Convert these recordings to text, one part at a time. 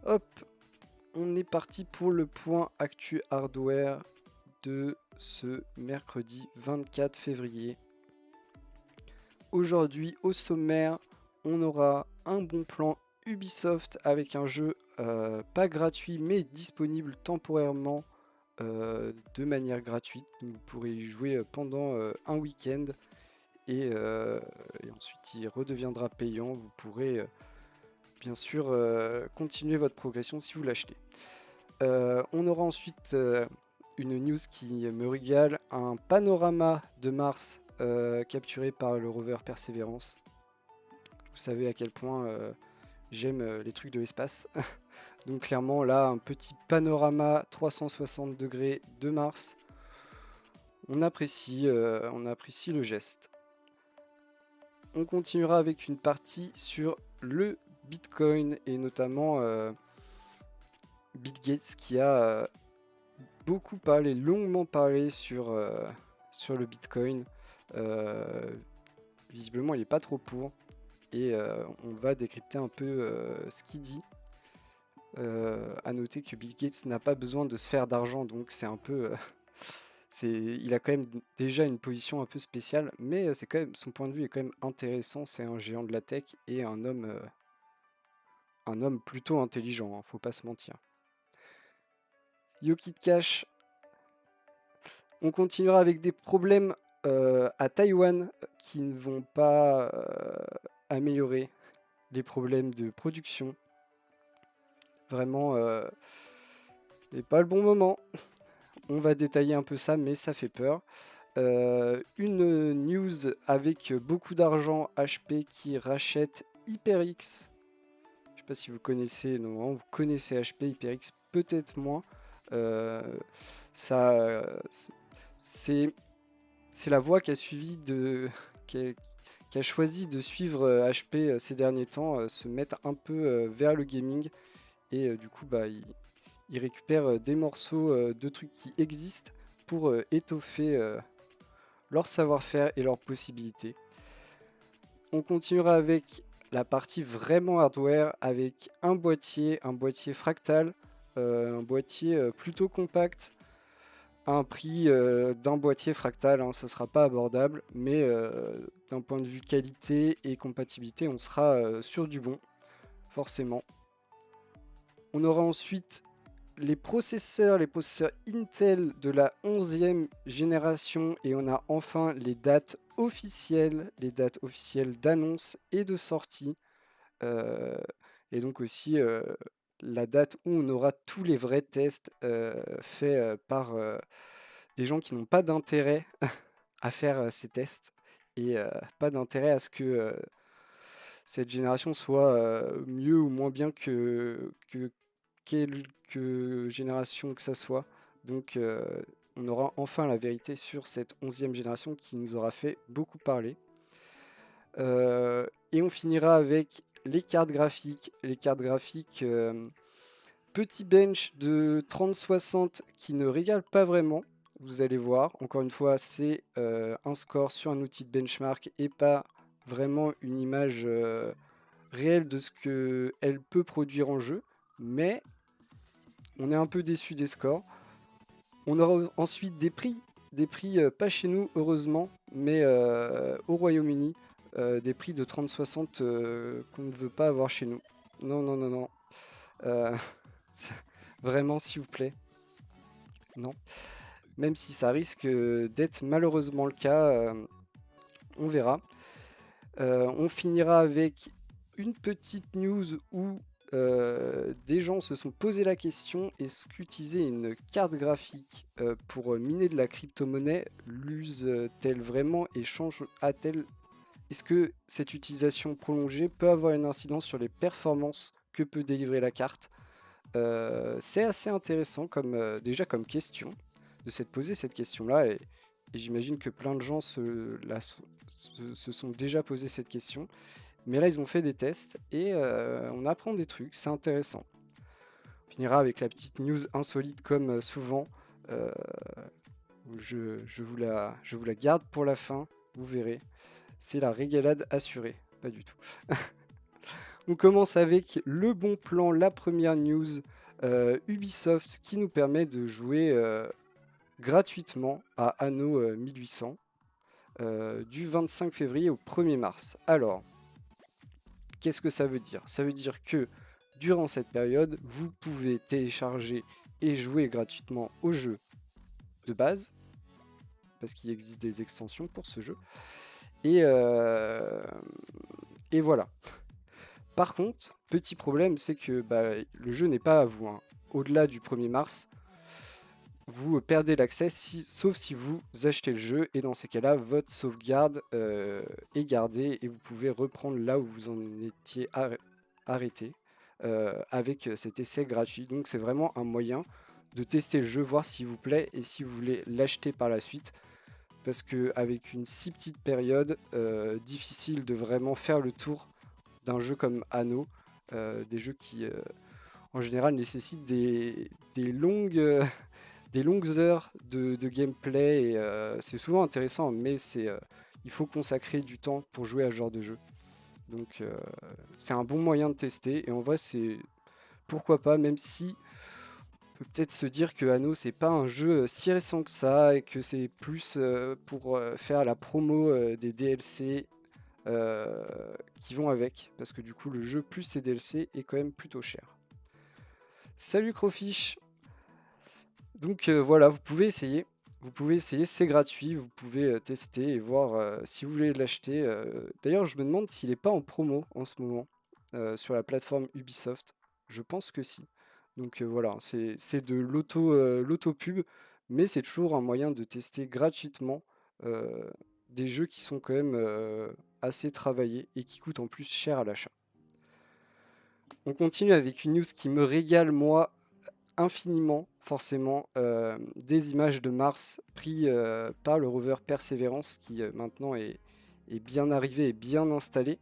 Hop, on est parti pour le point actu hardware de ce mercredi 24 février. Aujourd'hui, au sommaire, on aura un bon plan Ubisoft avec un jeu pas gratuit mais disponible temporairement de manière gratuite. Donc, vous pourrez y jouer pendant un week-end et ensuite il redeviendra payant. Vous pourrez bien sûr continuer votre progression si vous l'achetez. On aura ensuite une news qui me régale, un panorama de Mars capturé par le rover Perseverance. Vous savez à quel point j'aime les trucs de l'espace. Donc clairement là, un petit panorama 360 degrés de Mars. On apprécie le geste. On continuera avec une partie sur le Bitcoin et notamment Bill Gates qui a beaucoup parlé, longuement parlé sur le Bitcoin. Visiblement, il n'est pas trop pour. Et on va décrypter un peu ce qu'il dit. À noter que Bill Gates n'a pas besoin de se faire d'argent, donc c'est un peu... il a quand même déjà une position un peu spéciale, mais c'est quand même, son point de vue est quand même intéressant. C'est un géant de la tech et un homme plutôt intelligent, hein, faut pas se mentir. Yokit Cash, on continuera avec des problèmes à Taïwan qui ne vont pas améliorer les problèmes de production. Vraiment, c'est pas le bon moment. On va détailler un peu ça, mais ça fait peur. Une news avec beaucoup d'argent, HP qui rachète HyperX. Je sais pas si vous connaissez, non, vous connaissez HP, HyperX peut-être moins. Ça, c'est la voie qui a suivi qui a choisi de suivre HP ces derniers temps, se mettre un peu vers le gaming et du coup bah ils récupèrent des morceaux de trucs qui existent pour étoffer leur savoir-faire et leurs possibilités. On continuera avec la partie vraiment hardware avec un boîtier fractal, un boîtier plutôt compact, à un prix d'un boîtier fractal, hein, ce sera pas abordable, mais d'un point de vue qualité et compatibilité, on sera sur du bon, forcément. On aura ensuite les processeurs Intel de la 11e génération et on a enfin les dates officielles d'annonce et de sortie. Et donc aussi la date où on aura tous les vrais tests faits par des gens qui n'ont pas d'intérêt à faire ces tests et pas d'intérêt à ce que cette génération soit mieux ou moins bien que quelque génération que ça soit. Donc on aura enfin la vérité sur cette 11e génération qui nous aura fait beaucoup parler. Et on finira avec les cartes graphiques. Petit bench de 3060 qui ne régale pas vraiment. Vous allez voir, encore une fois, c'est un score sur un outil de benchmark et pas vraiment une image réelle de ce qu'elle peut produire en jeu. Mais on est un peu déçu des scores. On aura ensuite des prix pas chez nous heureusement, mais au Royaume-Uni, des prix de 3060 qu'on ne veut pas avoir chez nous. Non, non, non, non. Euh, vraiment, s'il vous plaît. Non. Même si ça risque d'être malheureusement le cas, on verra. On finira avec une petite news où des gens se sont posé la question, est-ce qu'utiliser une carte graphique pour miner de la crypto-monnaie l'use-t-elle vraiment et change-t-elle? Est-ce que cette utilisation prolongée peut avoir une incidence sur les performances que peut délivrer la carte? C'est assez intéressant déjà comme question de s'être posé cette question-là et j'imagine que plein de gens se sont déjà posé cette question. Mais là, ils ont fait des tests et on apprend des trucs, c'est intéressant. On finira avec la petite news insolite comme souvent. Euh, je vous la garde pour la fin, vous verrez. C'est la régalade assurée, pas du tout. On commence avec le bon plan, la première news Ubisoft qui nous permet de jouer gratuitement à Anno 1800 du 25 février au 1er mars. Alors, qu'est-ce que ça veut dire? Ça veut dire que durant cette période, vous pouvez télécharger et jouer gratuitement au jeu de base, parce qu'il existe des extensions pour ce jeu. Et voilà. Par contre, petit problème, c'est que le jeu n'est pas à vous, hein. Au-delà du 1er mars, vous perdez l'accès, sauf si vous achetez le jeu. Et dans ces cas-là, votre sauvegarde est gardée et vous pouvez reprendre là où vous en étiez arrêté avec cet essai gratuit. Donc c'est vraiment un moyen de tester le jeu, voir s'il vous plaît et si vous voulez l'acheter par la suite. Parce qu'avec une si petite période, difficile de vraiment faire le tour d'un jeu comme Anno, des jeux qui en général nécessitent des longues, des longues heures de gameplay, et c'est souvent intéressant, mais il faut consacrer du temps pour jouer à ce genre de jeu. Donc c'est un bon moyen de tester, et en vrai c'est pourquoi pas, même si on peut peut-être se dire que Anno c'est pas un jeu si récent que ça, et que c'est plus pour faire la promo des DLC qui vont avec, parce que du coup le jeu plus ses DLC est quand même plutôt cher. Salut Crowfish. Donc voilà, vous pouvez essayer, c'est gratuit, vous pouvez tester et voir si vous voulez l'acheter. D'ailleurs je me demande s'il n'est pas en promo en ce moment sur la plateforme Ubisoft, je pense que si. Donc voilà, c'est de l'auto-pub, mais c'est toujours un moyen de tester gratuitement des jeux qui sont quand même assez travaillés et qui coûtent en plus cher à l'achat. On continue avec une news qui me régale moi infiniment, forcément, des images de Mars prises par le rover Perseverance qui maintenant est bien arrivé et bien installé.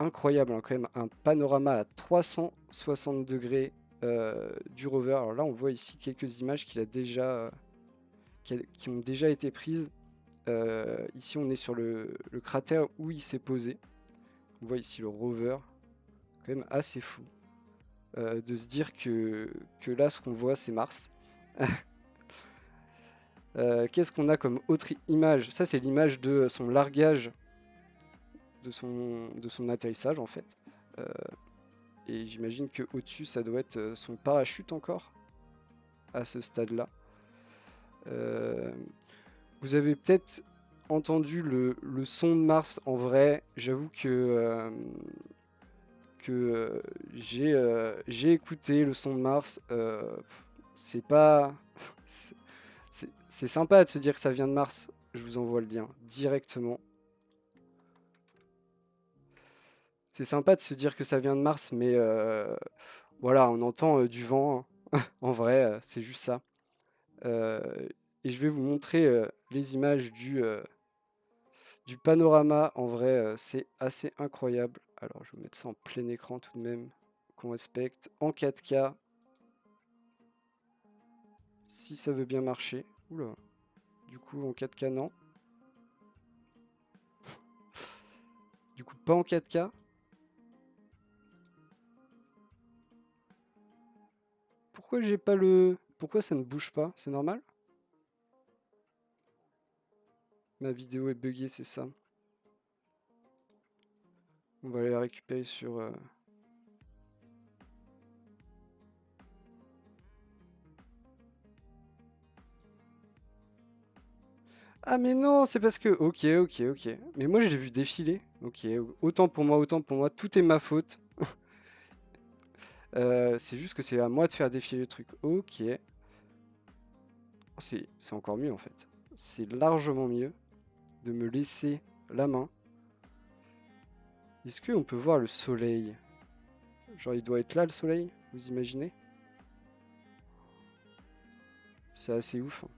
Incroyable, hein, quand même, un panorama à 360 degrés du rover. Alors là, on voit ici quelques images qui ont déjà été prises. Ici, on est sur le cratère où il s'est posé. On voit ici le rover, quand même assez fou de se dire que là, ce qu'on voit, c'est Mars. Qu'est-ce qu'on a comme autre image? Ça, c'est l'image de son largage, de son atterrissage, en fait. Et j'imagine qu'au-dessus, ça doit être son parachute encore, à ce stade-là. Vous avez peut-être entendu le son de Mars en vrai. J'avoue que j'ai écouté le son de Mars. C'est pas... c'est sympa de se dire que ça vient de Mars. Je vous envoie le lien directement. C'est sympa de se dire que ça vient de Mars, mais voilà, on entend du vent, hein. En vrai, c'est juste ça. Et je vais vous montrer les images du panorama. En vrai, c'est assez incroyable. Alors, je vais mettre ça en plein écran tout de même, qu'on respecte. En 4K, si ça veut bien marcher. Oula, du coup, en 4K, non. Du coup, pas en 4K. Pourquoi j'ai pas le... Pourquoi ça ne bouge pas? C'est normal? Ma vidéo est buggée, c'est ça. On va aller la récupérer sur... Ah mais non, c'est parce que... Ok, ok, ok. Mais moi, je l'ai vu défiler. Ok, autant pour moi, autant pour moi. Tout est ma faute. C'est juste que c'est à moi de faire défiler le truc. Ok. C'est encore mieux en fait. C'est largement mieux de me laisser la main. Est-ce qu'on peut voir le soleil? Genre il doit être là le soleil, vous imaginez? C'est assez ouf, hein.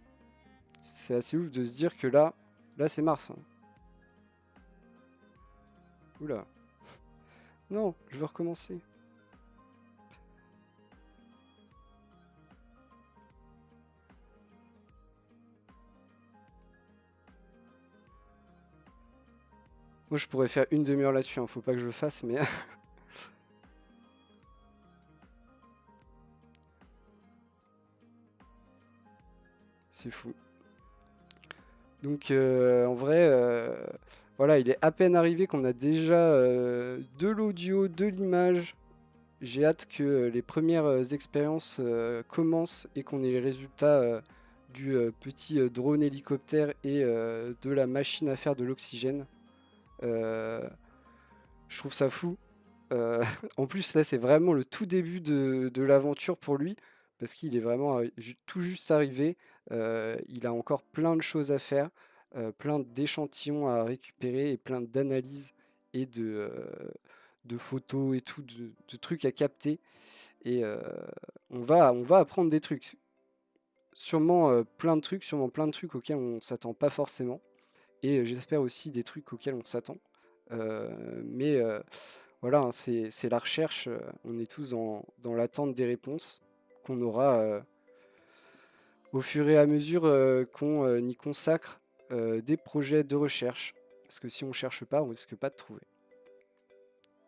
C'est assez ouf de se dire que là c'est Mars, hein. Oula. Non, je veux recommencer. Moi, je pourrais faire une demi-heure là-dessus, hein, faut pas que je le fasse, mais... C'est fou. Donc, en vrai, voilà, il est à peine arrivé qu'on a déjà de l'audio, de l'image. J'ai hâte que les premières expériences commencent et qu'on ait les résultats du petit drone hélicoptère et de la machine à faire de l'oxygène. Je trouve ça fou. En plus, là, c'est vraiment le tout début de l'aventure pour lui, parce qu'il est vraiment tout juste arrivé. Il a encore plein de choses à faire, plein d'échantillons à récupérer et plein d'analyses et de photos et tout, de trucs à capter. Et on va apprendre des trucs. Sûrement plein de trucs auxquels on s'attend pas forcément. Et j'espère aussi des trucs auxquels on s'attend. Mais voilà, hein, c'est la recherche. On est tous dans l'attente des réponses qu'on aura au fur et à mesure qu'on y consacre des projets de recherche. Parce que si on cherche pas, on risque pas de trouver.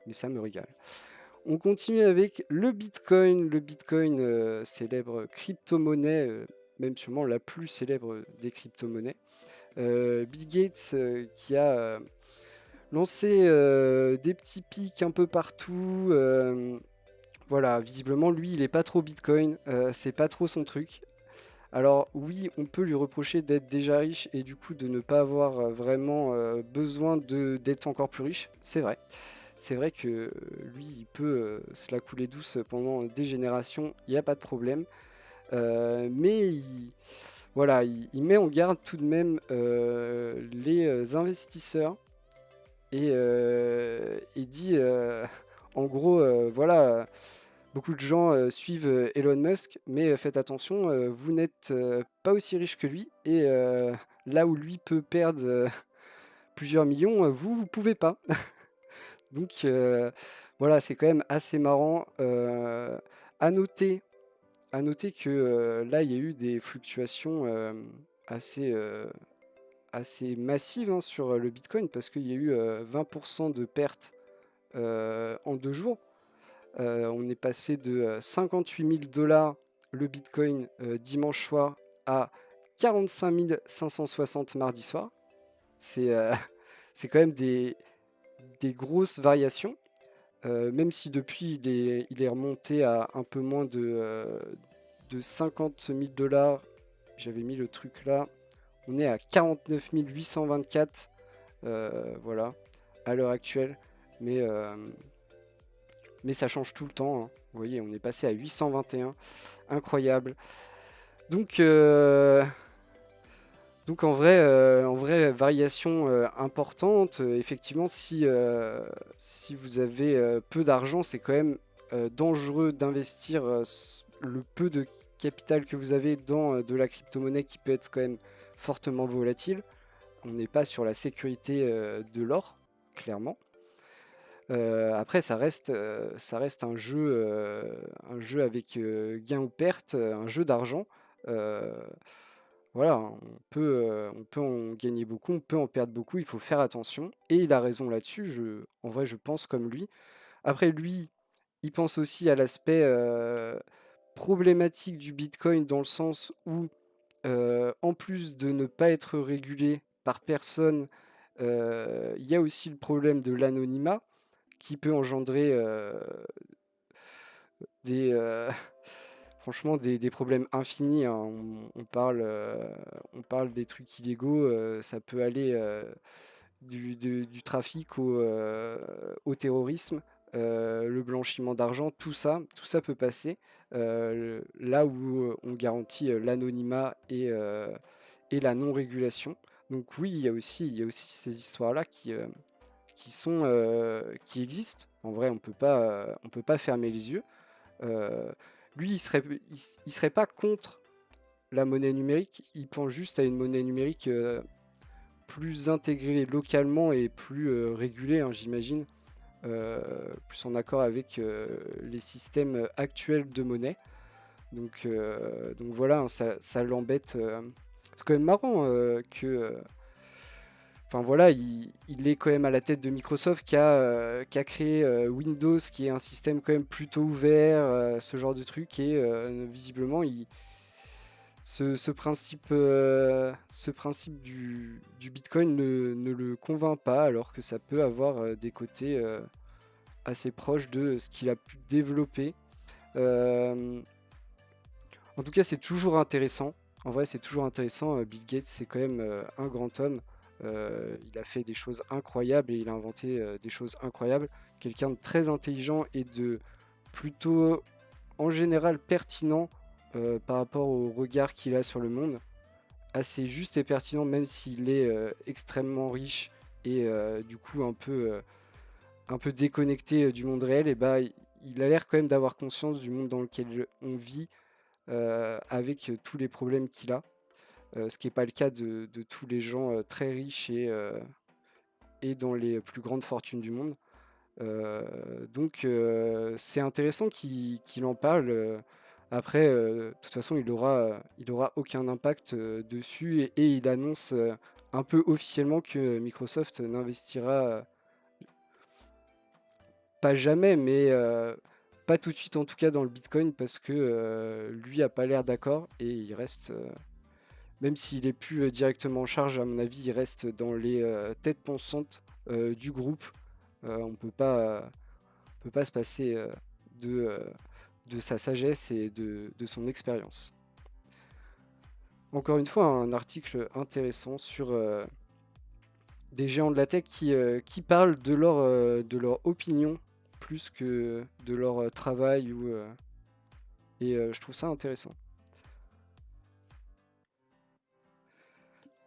Mais ça me régale. On continue avec le Bitcoin. Le Bitcoin, célèbre crypto-monnaie, même sûrement la plus célèbre des crypto-monnaies. Bill Gates qui a lancé des petits pics un peu partout. Voilà, visiblement, lui, il est pas trop Bitcoin. C'est pas trop son truc. Alors oui, on peut lui reprocher d'être déjà riche et du coup de ne pas avoir vraiment besoin d'être encore plus riche. C'est vrai. C'est vrai que lui, il peut se la couler douce pendant des générations, il n'y a pas de problème. Mais voilà, il met en garde tout de même les investisseurs et il dit, en gros, voilà, beaucoup de gens suivent Elon Musk, mais faites attention, vous n'êtes pas aussi riche que lui et là où lui peut perdre plusieurs millions, vous, vous pouvez pas. Donc voilà, c'est quand même assez marrant. À noter, à noter que là, il y a eu des fluctuations assez, assez massives hein, sur le Bitcoin parce qu'il y a eu 20% de pertes en 2 jours. On est passé de 58 000 $ le Bitcoin dimanche soir à 45 560 mardi soir. C'est c'est quand même des grosses variations. Même si depuis il est remonté à un peu moins de 50 000 $, j'avais mis le truc là, on est à 49 824, voilà, à l'heure actuelle, mais, mais ça change tout le temps, hein. Vous voyez, on est passé à 821, incroyable. Donc, donc en vrai variation importante. Effectivement, si vous avez peu d'argent, c'est quand même dangereux d'investir le peu de capital que vous avez dans de la crypto-monnaie qui peut être quand même fortement volatile. On n'est pas sur la sécurité de l'or, clairement. Après, ça reste un jeu avec gain ou perte, un jeu d'argent. Euh, voilà, on peut en gagner beaucoup, on peut en perdre beaucoup, il faut faire attention. Et il a raison là-dessus, en vrai, je pense comme lui. Après, lui, il pense aussi à l'aspect problématique du Bitcoin dans le sens où, en plus de ne pas être régulé par personne, il y a aussi le problème de l'anonymat qui peut engendrer des, franchement, des problèmes infinis, hein. On parle des trucs illégaux, ça peut aller du trafic au terrorisme, le blanchiment d'argent, tout ça peut passer là où on garantit l'anonymat et la non-régulation. Donc oui, il y a aussi ces histoires-là qui existent. En vrai, on peut pas fermer les yeux. Euh, Lui, il serait pas contre la monnaie numérique, il pense juste à une monnaie numérique plus intégrée localement et plus régulée, hein, j'imagine, plus en accord avec les systèmes actuels de monnaie. Donc voilà, hein, ça l'embête. C'est quand même marrant que... enfin voilà, il est quand même à la tête de Microsoft qui a créé Windows, qui est un système quand même plutôt ouvert, ce genre de truc, et visiblement, ce principe du Bitcoin ne le convainc pas, alors que ça peut avoir des côtés assez proches de ce qu'il a pu développer. Euh, En tout cas, c'est toujours intéressant. En vrai, c'est toujours intéressant. Bill Gates, c'est quand même un grand homme. Il a fait des choses incroyables et il a inventé des choses incroyables. Quelqu'un de très intelligent et de plutôt, en général, pertinent par rapport au regard qu'il a sur le monde. Assez juste et pertinent, même s'il est extrêmement riche et du coup un peu déconnecté du monde réel. Et bah, il a l'air quand même d'avoir conscience du monde dans lequel on vit avec tous les problèmes qu'il a, ce qui n'est pas le cas de tous les gens très riches et dans les plus grandes fortunes du monde. Donc c'est intéressant qu'il en parle. Après, de toute façon, il aura aucun impact dessus et il annonce un peu officiellement que Microsoft n'investira pas jamais, mais pas tout de suite en tout cas dans le Bitcoin parce que lui a pas l'air d'accord et il reste, même s'il est plus directement en charge, à mon avis, il reste dans les têtes pensantes du groupe. On peut pas se passer de, euh, de sa sagesse et de son expérience. Encore une fois, un article intéressant sur des géants de la tech qui parlent de leur opinion plus que de leur travail et je trouve ça intéressant.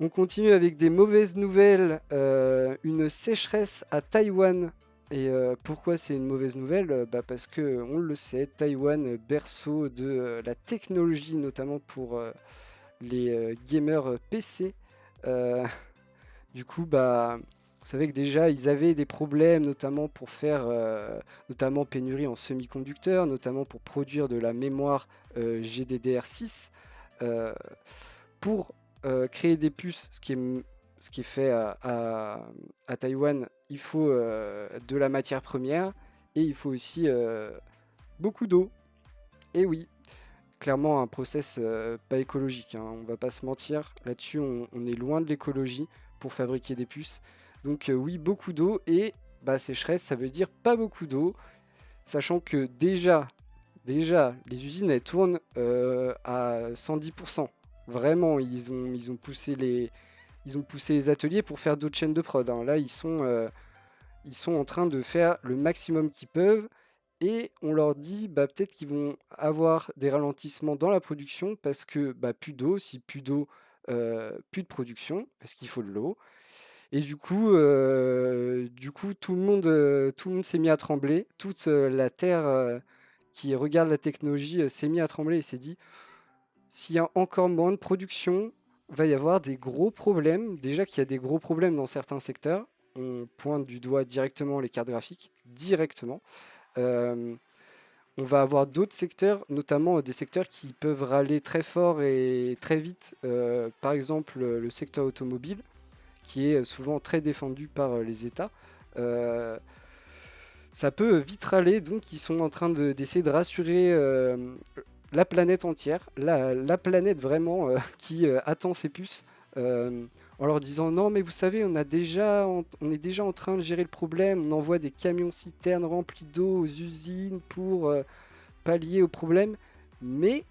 On continue avec des mauvaises nouvelles. Une sécheresse à Taïwan. Et pourquoi c'est une mauvaise nouvelle? Bah parce que on le sait, Taïwan, berceau de la technologie, notamment pour les gamers PC. Euh, du coup, bah, vous savez que déjà ils avaient des problèmes, notamment pour faire, notamment pénurie en semi-conducteurs, notamment pour produire de la mémoire GDDR6. Euh, pour créer des puces, ce qui est fait à Taïwan, il faut de la matière première et il faut aussi beaucoup d'eau. Et oui, clairement un process pas écologique, hein, on va pas se mentir. Là-dessus, on est loin de l'écologie pour fabriquer des puces. Donc oui, beaucoup d'eau et bah, sécheresse, ça veut dire pas beaucoup d'eau, sachant que déjà, les usines, elles tournent à 110%. Vraiment, ils ont poussé les ateliers pour faire d'autres chaînes de prod, hein. Là, ils sont en train de faire le maximum qu'ils peuvent. Et on leur dit, bah, peut-être qu'ils vont avoir des ralentissements dans la production parce que bah, plus d'eau, si plus d'eau, plus de production, parce qu'il faut de l'eau. Et du coup tout le monde s'est mis à trembler. Toute la Terre qui regarde la technologie s'est mis à trembler et s'est dit, s'il y a encore moins de production, va y avoir des gros problèmes. Déjà qu'il y a des gros problèmes dans certains secteurs. On pointe du doigt directement les cartes graphiques, directement. Euh, on va avoir d'autres secteurs, notamment des secteurs qui peuvent râler très fort et très vite. Par exemple, le secteur automobile, qui est souvent très défendu par les États. Euh, Ça peut vite râler, donc ils sont en train d'essayer de rassurer la planète entière, la planète vraiment qui attend ses puces, en leur disant non mais vous savez on est déjà en train de gérer le problème, on envoie des camions citernes remplis d'eau aux usines pour pallier au problème, mais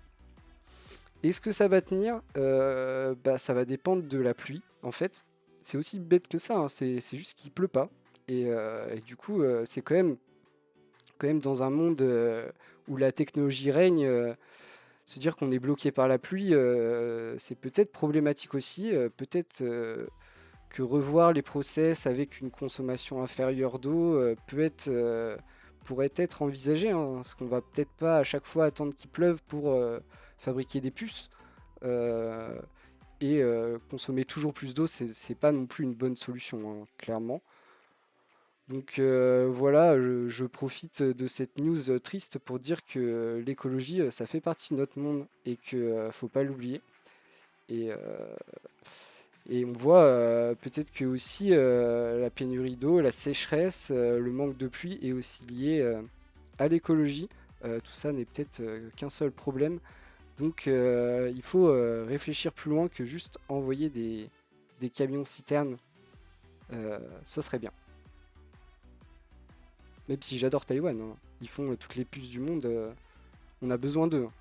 est-ce que ça va tenir? Bah, ça va dépendre de la pluie en fait. C'est aussi bête que ça, hein, c'est juste qu'il pleut pas. Et du coup, c'est quand même dans un monde où la technologie règne, se dire qu'on est bloqué par la pluie, c'est peut-être problématique aussi. Peut-être que revoir les process avec une consommation inférieure d'eau pourrait être envisagé, hein, parce qu'on va peut-être pas à chaque fois attendre qu'il pleuve pour fabriquer des puces. Euh, et consommer toujours plus d'eau, c'est pas non plus une bonne solution, hein, clairement. Donc voilà, je profite de cette news triste pour dire que l'écologie, ça fait partie de notre monde et que faut pas l'oublier. Et, Et on voit peut-être que aussi la pénurie d'eau, la sécheresse, le manque de pluie est aussi lié à l'écologie. Tout ça n'est peut-être qu'un seul problème. Donc il faut réfléchir plus loin que juste envoyer des camions citernes. Ce serait bien. Même si j'adore Taïwan, hein. Ils font toutes les puces du monde. On a besoin d'eux, hein.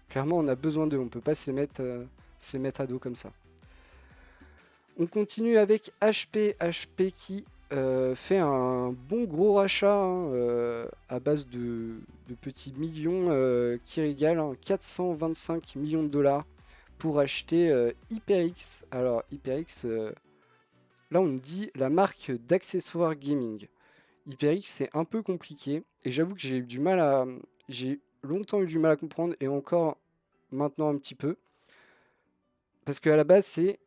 Clairement, on a besoin d'eux. On peut pas se les mettre à dos comme ça. On continue avec HP. HP qui fait un bon gros rachat, hein, à base de petits millions qui régalent, hein, 425 millions de dollars pour acheter HyperX. Alors HyperX, là on nous dit la marque d'accessoires gaming. HyperX c'est un peu compliqué et j'avoue que j'ai longtemps eu du mal à comprendre et encore maintenant un petit peu. Parce qu'à la base c'est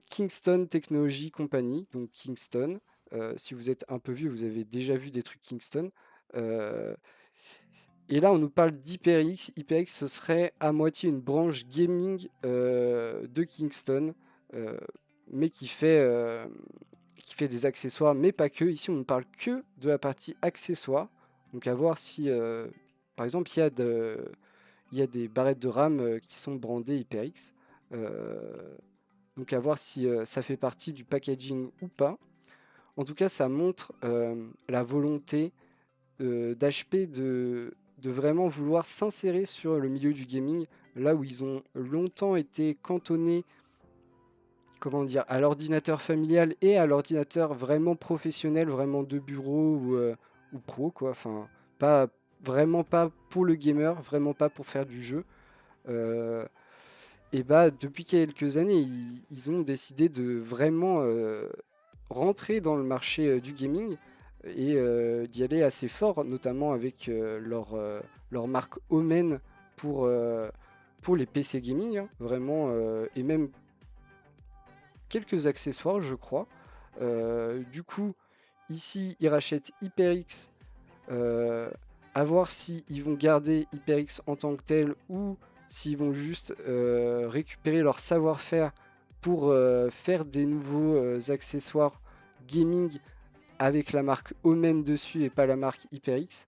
Kingston Technology Company, donc Kingston. Si vous êtes un peu vieux, vous avez déjà vu des trucs Kingston. Euh, et là, on nous parle d'HyperX. HyperX, ce serait à moitié une branche gaming de Kingston, euh, mais qui fait des accessoires, mais pas que. Ici, on ne parle que de la partie accessoires. Donc à voir si, par exemple, il y a des barrettes de RAM qui sont brandées HyperX. Euh, donc à voir si ça fait partie du packaging ou pas. En tout cas, ça montre la volonté d'HP de vraiment vouloir s'insérer sur le milieu du gaming, là où ils ont longtemps été cantonnés, comment dire, à l'ordinateur familial et à l'ordinateur vraiment professionnel, vraiment de bureau ou pro, quoi. Enfin, pas vraiment pas pour le gamer, vraiment pas pour faire du jeu. Euh, et bah depuis quelques années, ils ont décidé de vraiment rentrer dans le marché du gaming et d'y aller assez fort, notamment avec leur marque Omen pour les PC gaming, hein, vraiment, et même quelques accessoires, je crois. Du coup, ici, ils rachètent HyperX. euh, à voir si ils vont garder HyperX en tant que tel ou s'ils vont juste récupérer leur savoir-faire pour faire des nouveaux accessoires gaming avec la marque Omen dessus et pas la marque HyperX.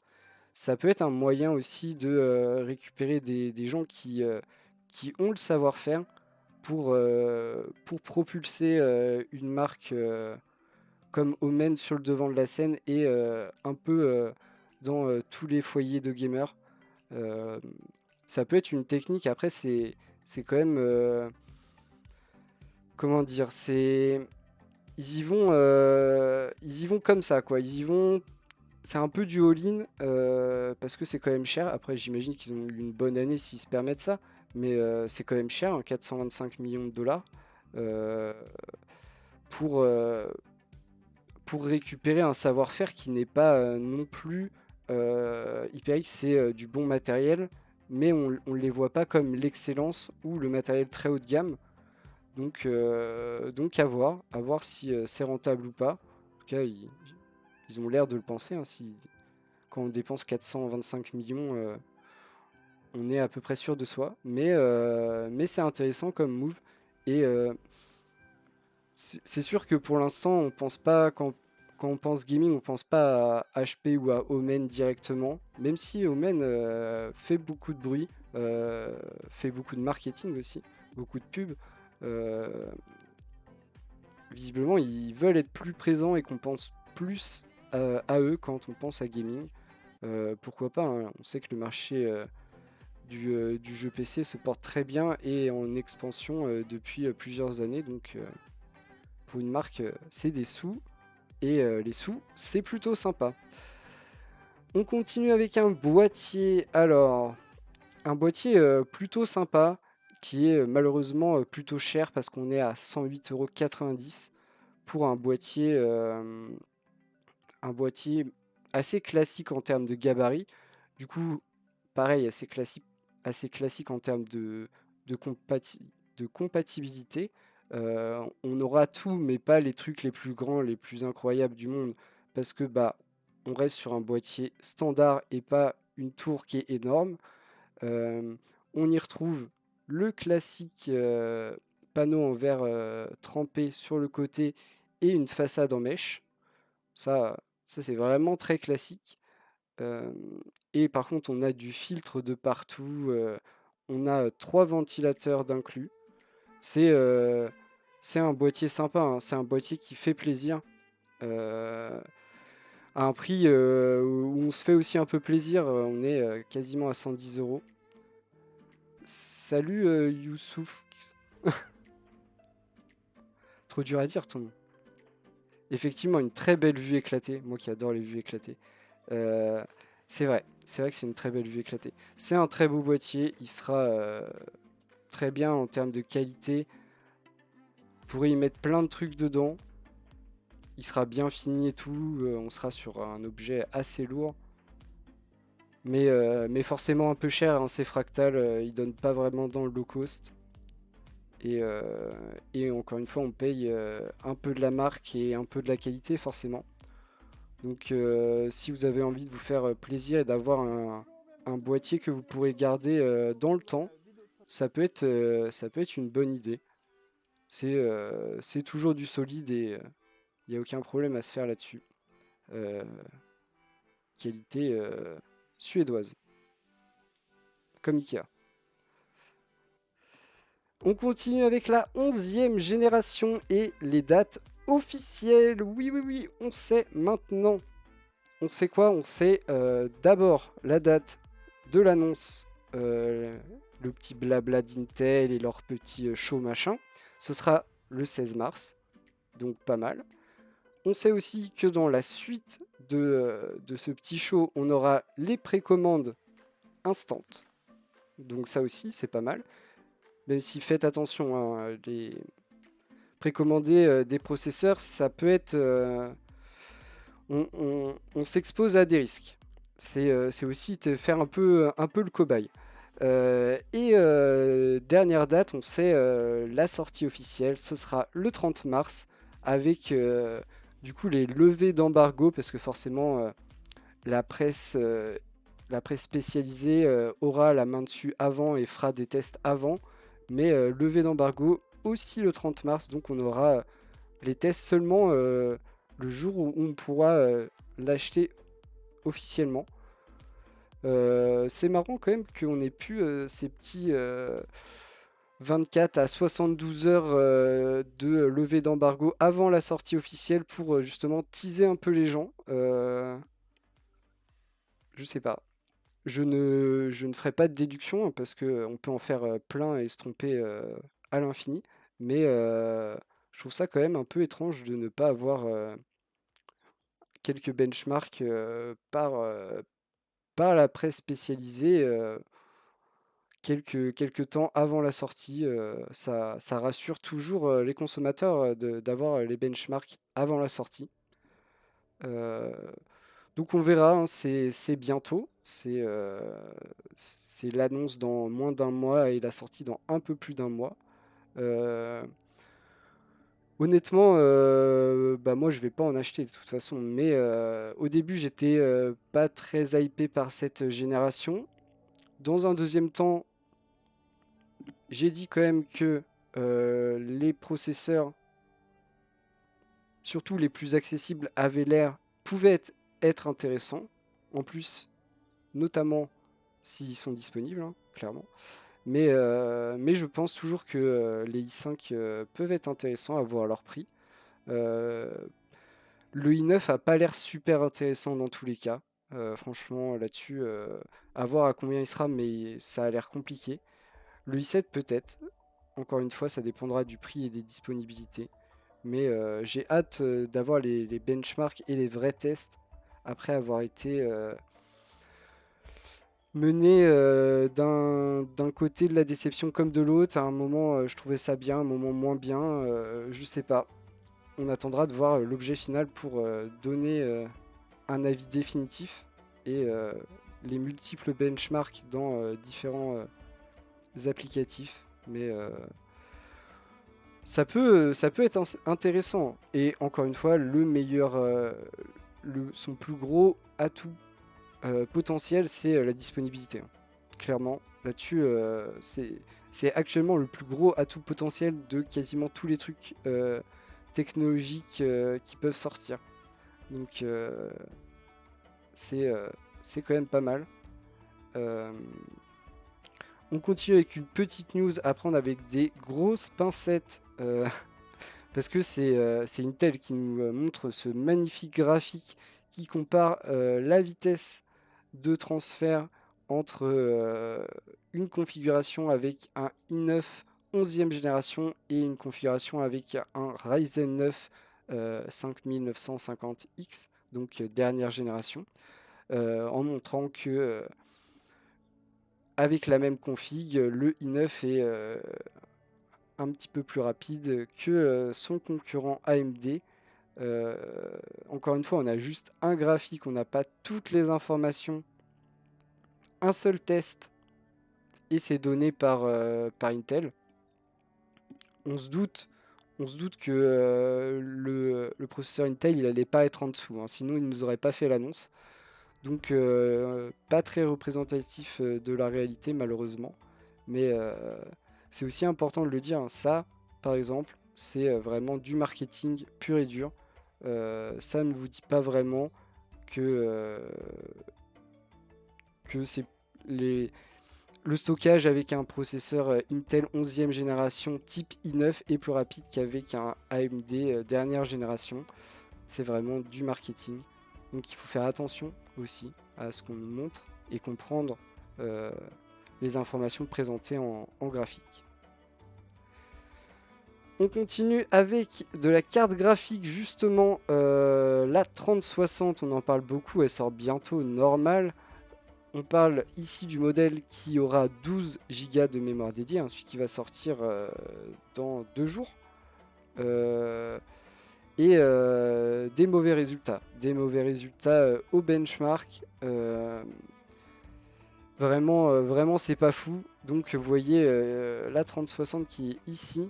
Ça peut être un moyen aussi de récupérer des gens qui ont le savoir-faire pour propulser une marque comme Omen sur le devant de la scène et un peu dans tous les foyers de gamers. Euh, Ça peut être une technique. Après, c'est quand même, comment dire, ils y vont comme ça, quoi. Ils y vont. C'est un peu du all-in parce que c'est quand même cher. Après, j'imagine qu'ils ont eu une bonne année s'ils se permettent ça, mais c'est quand même cher, hein, 425 millions de dollars euh, pour, euh, pour récupérer un savoir-faire qui n'est pas non plus HyperX, c'est du bon matériel, mais on ne les voit pas comme l'excellence ou le matériel très haut de gamme. Donc à voir si c'est rentable ou pas. En tout cas, ils ont l'air de le penser, hein, quand on dépense 425 millions, on est à peu près sûr de soi. Mais c'est intéressant comme move. Et c'est sûr que pour l'instant, on pense pas, quand on pense gaming, on pense pas à HP ou à Omen directement. Même si Omen fait beaucoup de bruit, fait beaucoup de marketing aussi, beaucoup de pubs. Euh, Visiblement, ils veulent être plus présents et qu'on pense plus à eux quand on pense à gaming. Pourquoi pas, hein. On sait que le marché du jeu PC se porte très bien et en expansion depuis plusieurs années. Donc pour une marque, c'est des sous. Et les sous, c'est plutôt sympa. On continue avec un boîtier. Alors, un boîtier plutôt sympa, qui est malheureusement plutôt cher parce qu'on est à 108,90 € pour un boîtier assez classique en termes de gabarit. Du coup, pareil, assez classique en termes de, compati- de compatibilité. On aura tout, mais pas les trucs les plus grands, les plus incroyables du monde, parce que bah, on reste sur un boîtier standard et pas une tour qui est énorme. On y retrouve le classique panneau en verre trempé sur le côté et une façade en mèche. Ça c'est vraiment très classique. Et par contre, on a du filtre de partout. On a 3 ventilateurs d'inclus. C'est un boîtier sympa, hein. C'est un boîtier qui fait plaisir. À un prix où on se fait aussi un peu plaisir. On est quasiment à 110 euros. Salut Youssouf. Trop dur à dire ton nom. Effectivement, une très belle vue éclatée. Moi qui adore les vues éclatées. C'est vrai que c'est une très belle vue éclatée. C'est un très beau boîtier. Il sera très bien en termes de qualité. Vous pourrez y mettre plein de trucs dedans. Il sera bien fini et tout. On sera sur un objet assez lourd. Mais forcément un peu cher, hein, ces fractales. Ils donnent pas vraiment dans le low cost. Et encore une fois, on paye un peu de la marque et un peu de la qualité, forcément. Donc, si vous avez envie de vous faire plaisir et d'avoir un boîtier que vous pourrez garder dans le temps, ça peut être une bonne idée. C'est toujours du solide et il n'y a aucun problème à se faire là-dessus. Qualité suédoise, comme Ikea. On continue avec la 11e génération et les dates officielles. Oui, oui, oui, on sait maintenant. On sait quoi? On sait d'abord la date de l'annonce, le petit blabla d'Intel et leur petit show machin. Ce sera le 16 mars, donc pas mal. On sait aussi que dans la suite de ce petit show, on aura les précommandes instant. Donc ça aussi, c'est pas mal. Même si faites attention, hein, les précommander des processeurs, ça peut être... on s'expose à des risques. C'est aussi faire un peu le cobaye. Dernière date, on sait la sortie officielle, ce sera le 30 mars avec du coup les levées d'embargo parce que forcément la presse spécialisée aura la main dessus avant et fera des tests avant, mais levée d'embargo aussi le 30 mars, donc on aura les tests seulement le jour où on pourra l'acheter officiellement. C'est marrant quand même qu'on ait pu ces petits 24 à 72 heures de levée d'embargo avant la sortie officielle pour justement teaser un peu les gens. Je sais pas. Je ne ferai pas de déduction hein, parce qu'on peut en faire plein et se tromper à l'infini. Mais je trouve ça quand même un peu étrange de ne pas avoir quelques benchmarks par la presse spécialisée quelques temps avant la sortie. Ça rassure toujours les consommateurs d'avoir les benchmarks avant la sortie. Euh, donc on verra, hein, c'est bientôt. C'est l'annonce dans moins d'un mois et la sortie dans un peu plus d'un mois. Euh, Honnêtement, bah moi je vais pas en acheter de toute façon, mais au début j'étais pas très hypé par cette génération. Dans un deuxième temps, j'ai dit quand même que les processeurs, surtout les plus accessibles, pouvaient être intéressants. En plus, notamment s'ils sont disponibles, hein, clairement. Mais je pense toujours que les i5 peuvent être intéressants à voir leur prix. Euh, le i9 a pas l'air super intéressant dans tous les cas. Franchement, là-dessus, à voir à combien il sera, mais ça a l'air compliqué. Le i7 peut-être. Encore une fois, ça dépendra du prix et des disponibilités. Mais j'ai hâte d'avoir les benchmarks et les vrais tests après avoir été mené d'un côté de la déception comme de l'autre. À un moment, je trouvais ça bien, à un moment moins bien. Je sais pas. On attendra de voir l'objet final pour donner un avis définitif et les multiples benchmarks dans différents applicatifs. Mais ça peut être intéressant. Et encore une fois, son plus gros atout potentiel, c'est la disponibilité, hein. Clairement, là-dessus, c'est actuellement le plus gros atout potentiel de quasiment tous les trucs technologiques qui peuvent sortir. Donc c'est quand même pas mal. On continue avec une petite news à prendre avec des grosses pincettes. Parce que c'est Intel qui nous montre ce magnifique graphique qui compare la vitesse de transfert entre une configuration avec un i9 11e génération et une configuration avec un Ryzen 9 5950X, donc dernière génération, en montrant que avec la même config, le i9 est un petit peu plus rapide que son concurrent AMD. Encore une fois, on a juste un graphique, on n'a pas toutes les informations. Un seul test et c'est donné par Intel. On se doute que le processeur Intel, il allait pas être en dessous, hein, sinon il nous aurait pas fait l'annonce. Donc pas très représentatif de la réalité malheureusement. Mais c'est aussi important de le dire, hein. Ça, par exemple, c'est vraiment du marketing pur et dur. Ça ne vous dit pas vraiment que c'est le stockage avec un processeur Intel 11e génération type i9 est plus rapide qu'avec un AMD dernière génération. C'est vraiment du marketing. Donc il faut faire attention aussi à ce qu'on nous montre et comprendre les informations présentées en graphique. On continue avec de la carte graphique, justement, la 3060, on en parle beaucoup, elle sort bientôt normale. On parle ici du modèle qui aura 12 Go de mémoire dédiée, hein, celui qui va sortir dans 2 jours. Et des mauvais résultats. Des mauvais résultats au benchmark. Vraiment, c'est pas fou. Donc, vous voyez la 3060 qui est ici,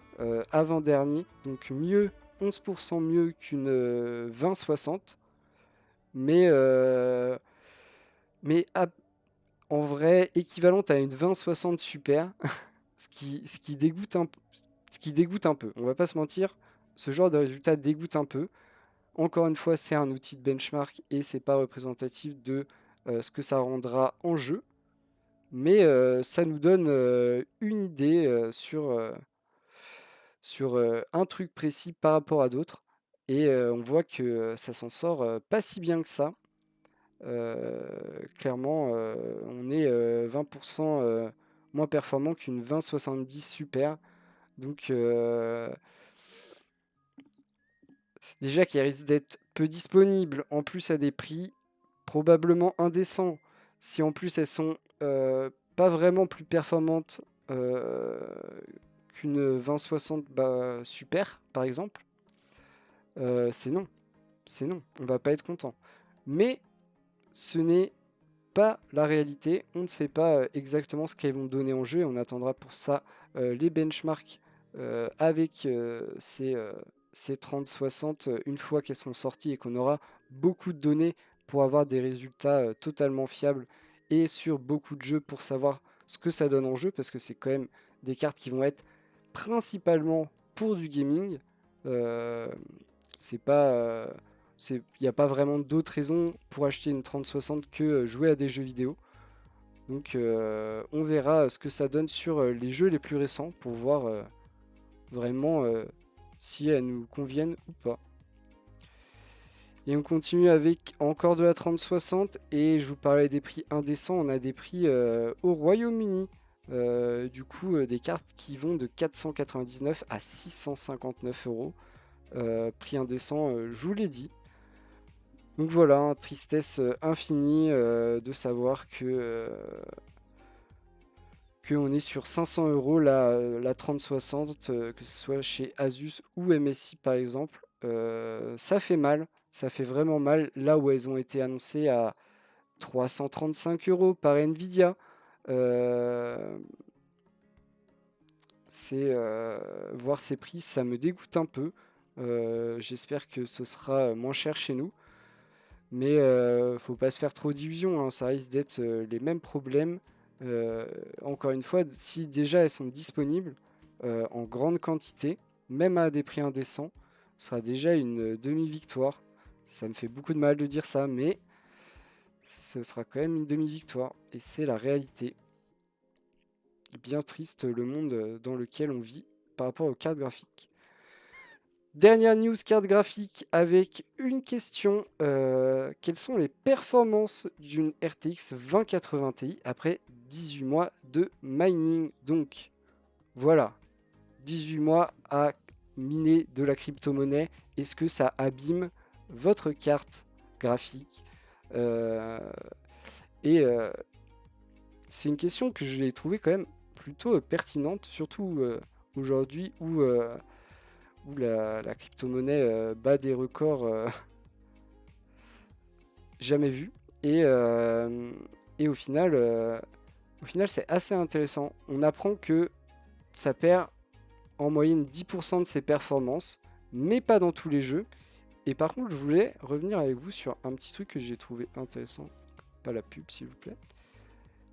avant-dernier. Donc, 11% mieux qu'une 2060. Mais en vrai, équivalente à une 2060 Super. ce qui dégoûte un peu. On va pas se mentir. Ce genre de résultat dégoûte un peu. Encore une fois, c'est un outil de benchmark et c'est pas représentatif de ce que ça rendra en jeu. Mais ça nous donne une idée sur un truc précis par rapport à d'autres. Et on voit que ça s'en sort pas si bien que ça. Clairement, on est 20% moins performant qu'une 2070 Super. Donc déjà qui risque d'être peu disponible, en plus à des prix probablement indécents. Si en plus elles sont pas vraiment plus performantes qu'une 2060 Super, par exemple, c'est non. C'est non. On va pas être content. Mais ce n'est pas la réalité. On ne sait pas exactement ce qu'elles vont donner en jeu. Et on attendra pour ça les benchmarks avec ces 30-60 une fois qu'elles sont sorties et qu'on aura beaucoup de données pour avoir des résultats totalement fiables et sur beaucoup de jeux pour savoir ce que ça donne en jeu, parce que c'est quand même des cartes qui vont être principalement pour du gaming. C'est pas il n'y a pas vraiment d'autres raisons pour acheter une 3060 que jouer à des jeux vidéo. Donc on verra ce que ça donne sur les jeux les plus récents pour voir vraiment si elles nous conviennent ou pas. Et on continue avec encore de la 3060 et je vous parlais des prix indécents, on a des prix au Royaume-Uni. Du coup des cartes qui vont de 499 à 659 euros. Prix indécent, je vous l'ai dit. Donc voilà, hein, tristesse infinie de savoir que on est sur 500 euros la 3060, que ce soit chez Asus ou MSI par exemple. Ça fait mal, ça fait vraiment mal là où elles ont été annoncées à 335 euros par Nvidia. Voir ces prix, ça me dégoûte un peu. J'espère que ce sera moins cher chez nous. Mais faut pas se faire trop d'illusions, hein, ça risque d'être les mêmes problèmes Encore une fois, si déjà elles sont disponibles en grande quantité, même à des prix indécents, ce sera déjà une demi-victoire. Ça me fait beaucoup de mal de dire ça, mais ce sera quand même une demi-victoire. Et c'est la réalité. Bien triste le monde dans lequel on vit par rapport aux cartes graphiques. Dernière news carte graphique avec une question. Quelles sont les performances d'une RTX 2080 Ti après 18 mois de mining? Donc voilà, 18 mois à miner de la crypto-monnaie. Est-ce que ça abîme votre carte graphique? Et c'est une question que je l'ai trouvée quand même plutôt pertinente, surtout aujourd'hui où la crypto-monnaie bat des records jamais vus. Et au final, c'est assez intéressant. On apprend que ça perd en moyenne 10% de ses performances, mais pas dans tous les jeux. Et par contre, je voulais revenir avec vous sur un petit truc que j'ai trouvé intéressant. Pas la pub, s'il vous plaît.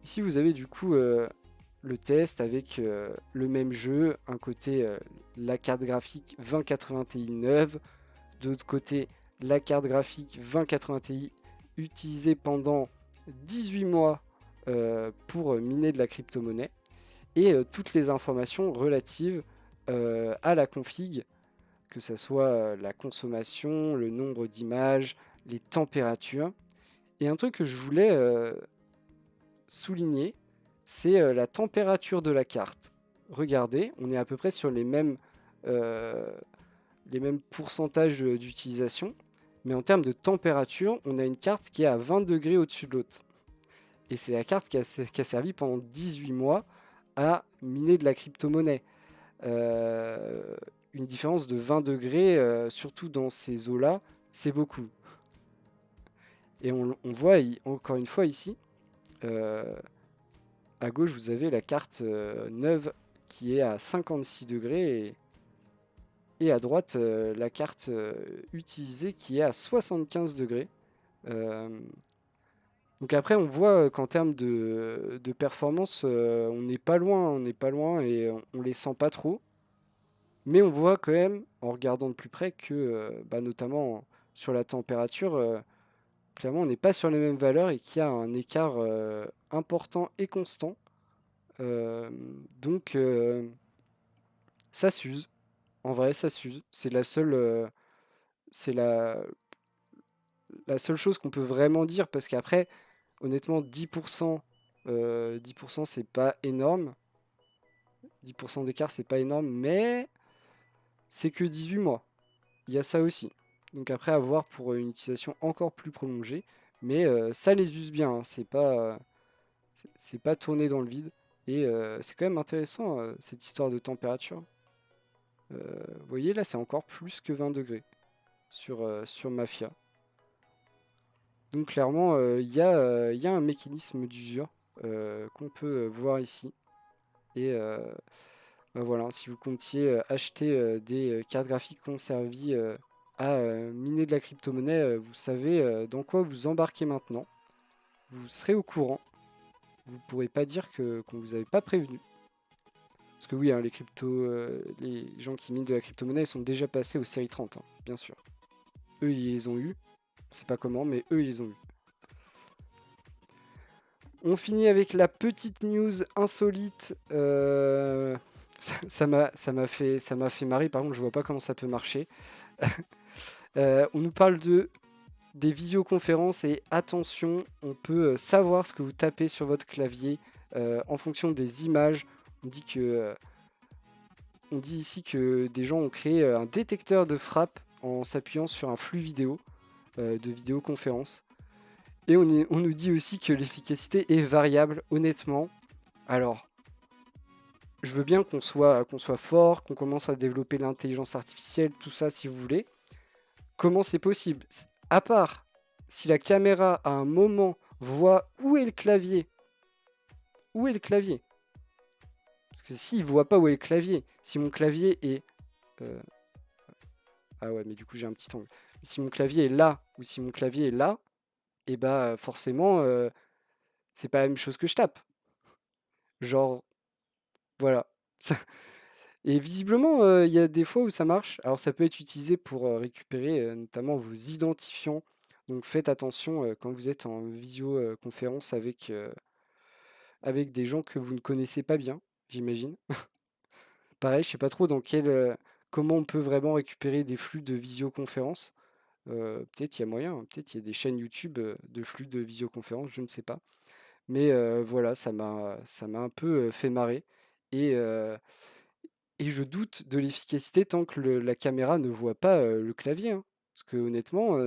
Ici, vous avez du coup le test avec le même jeu. Un côté, la carte graphique 2080 Ti neuve. De l'autre côté, la carte graphique 2080 Ti utilisée pendant 18 mois pour miner de la crypto-monnaie. Et toutes les informations relatives à la config, que ce soit la consommation, le nombre d'images, les températures. Et un truc que je voulais souligner, c'est la température de la carte. Regardez, on est à peu près sur les mêmes pourcentages d'utilisation, mais en termes de température, on a une carte qui est à 20 degrés au-dessus de l'autre. Et c'est la carte qui a servi pendant 18 mois à miner de la crypto-monnaie. Une différence de 20 degrés, surtout dans ces eaux-là, c'est beaucoup. Et on voit encore une fois ici, à gauche, vous avez la carte neuve qui est à 56 degrés et à droite, la carte utilisée qui est à 75 degrés. Donc après, on voit qu'en termes de performance, on n'est pas loin et on les sent pas trop. Mais on voit quand même, en regardant de plus près, que notamment sur la température, clairement, on n'est pas sur les mêmes valeurs et qu'il y a un écart important et constant. Donc, ça s'use. En vrai, ça s'use. C'est la seule chose qu'on peut vraiment dire parce qu'après, honnêtement, 10%, 10% c'est pas énorme. 10% d'écart, c'est pas énorme, mais c'est que 18 mois. Il y a ça aussi. Donc après, à voir pour une utilisation encore plus prolongée. Mais ça les use bien, hein. C'est pas tourné dans le vide. Et c'est quand même intéressant, cette histoire de température. Vous voyez, là, c'est encore plus que 20 degrés sur Mafia. Donc clairement, il y a un mécanisme d'usure qu'on peut voir ici. Et voilà, si vous comptiez acheter des cartes graphiques conservées à miner de la crypto-monnaie, vous savez dans quoi vous embarquez maintenant. Vous serez au courant. Vous ne pourrez pas dire qu'on vous avait pas prévenu. Parce que oui, hein, les gens qui minent de la crypto-monnaie sont déjà passés aux séries 30, hein, bien sûr. Eux, ils les ont eu. Je sais pas comment, mais eux, ils les ont eu. On finit avec la petite news insolite. Ça m'a fait marrer. Par contre, je vois pas comment ça peut marcher. On nous parle des visioconférences et attention, on peut savoir ce que vous tapez sur votre clavier en fonction des images. On dit ici que des gens ont créé un détecteur de frappe en s'appuyant sur un flux vidéo de vidéoconférence. Et on nous dit aussi que l'efficacité est variable, honnêtement. Alors, je veux bien qu'on soit fort, qu'on commence à développer l'intelligence artificielle, tout ça si vous voulez. Comment c'est possible? À part si la caméra à un moment voit où est le clavier. Où est le clavier? Parce que s'il voit pas où est le clavier, si mon clavier est... Ah ouais, mais du coup j'ai un petit angle. Si mon clavier est là ou si mon clavier est là, et bah forcément c'est pas la même chose que je tape. Genre, voilà. Ça- Et visiblement, il y a des fois où ça marche. Alors ça peut être utilisé pour récupérer notamment vos identifiants. Donc faites attention quand vous êtes en visioconférence avec des gens que vous ne connaissez pas bien, j'imagine. Pareil, je sais pas trop comment on peut vraiment récupérer des flux de visioconférence. Peut-être il y a moyen, hein, peut-être il y a des chaînes YouTube de flux de visioconférence, je ne sais pas. Mais voilà, ça m'a un peu fait marrer. Et, euh, et je doute de l'efficacité tant que la caméra ne voit pas le clavier, hein. Parce que honnêtement,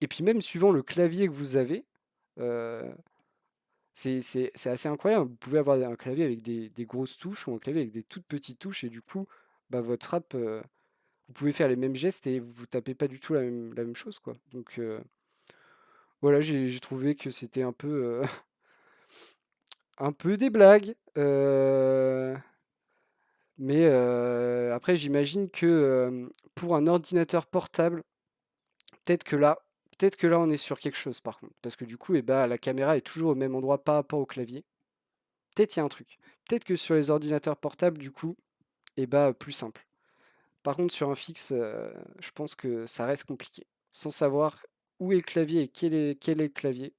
et puis même suivant le clavier que vous avez, euh, c'est assez incroyable. Vous pouvez avoir un clavier avec des grosses touches ou un clavier avec des toutes petites touches et du coup, bah, votre frappe, vous pouvez faire les mêmes gestes et vous tapez pas du tout la même chose, quoi. Donc voilà, j'ai trouvé que c'était un peu des blagues. Mais après, j'imagine que pour un ordinateur portable, peut-être que là, peut-être que là, on est sur quelque chose par contre. Parce que du coup, eh ben, la caméra est toujours au même endroit par rapport au clavier. Peut-être il y a un truc. Peut-être que sur les ordinateurs portables, du coup, eh ben, plus simple. Par contre, sur un fixe, je pense que ça reste compliqué. Sans savoir où est le clavier et quel est le clavier,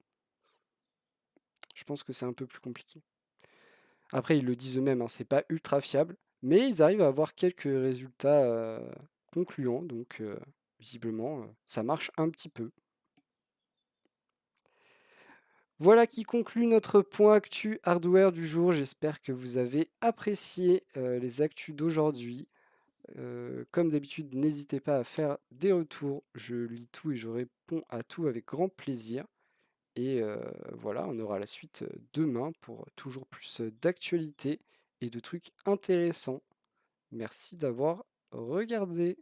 je pense que c'est un peu plus compliqué. Après, ils le disent eux-mêmes, hein, c'est pas ultra fiable, mais ils arrivent à avoir quelques résultats concluants, donc visiblement, ça marche un petit peu. Voilà qui conclut notre point actu hardware du jour. J'espère que vous avez apprécié les actus d'aujourd'hui. Comme d'habitude, n'hésitez pas à faire des retours. Je lis tout et je réponds à tout avec grand plaisir. Et voilà, on aura la suite demain pour toujours plus d'actualités et de trucs intéressants. Merci d'avoir regardé.